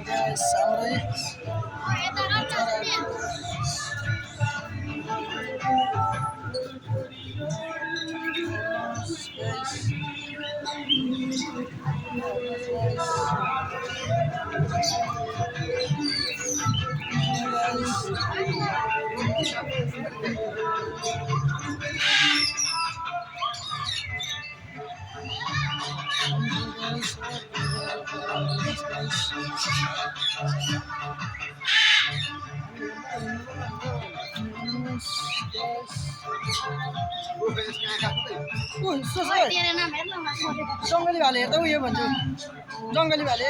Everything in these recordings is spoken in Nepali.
guys, samurai. जङ्गली भाले हेर्दा उयो भन्छु जङ्गली भाले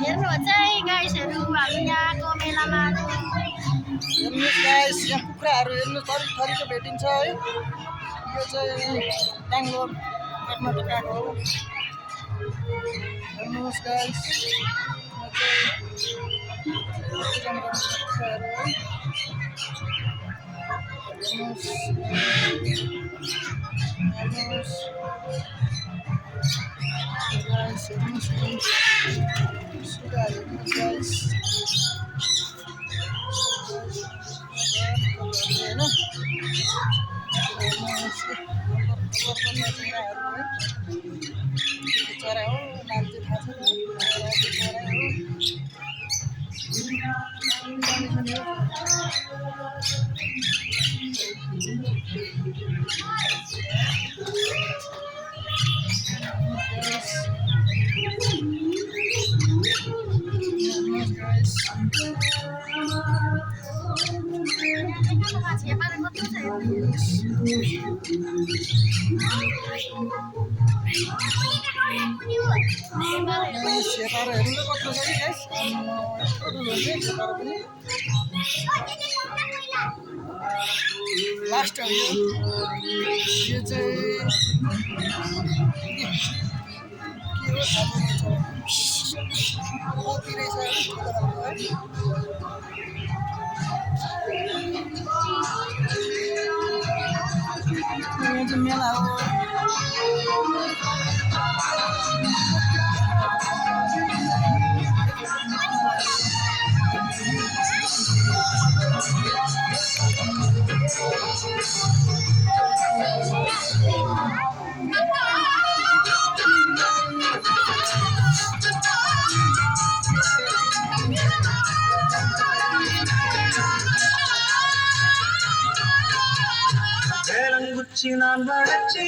हेर्नुहोस् है गाइसहरू हामी यहाँको मेलामा हेर्नुहोस् गाइस यहाँ कुखुराहरू हेर्नु थरीको भेटिन्छ है यो चाहिँ बेङ्गलोर कर्नाटकको हो हेर्नुहोस् गाइस चरा हो नाम चाहिँ थाहा सेतारोहरू त कत्रो छ कि गाइस यस्तो ठुलो हुन्छ सेतारो पनि लास्ट हो यो चाहिँ के हो मोती रहेछ यो चाहिँ मेला हो நான் வளர்ச்சி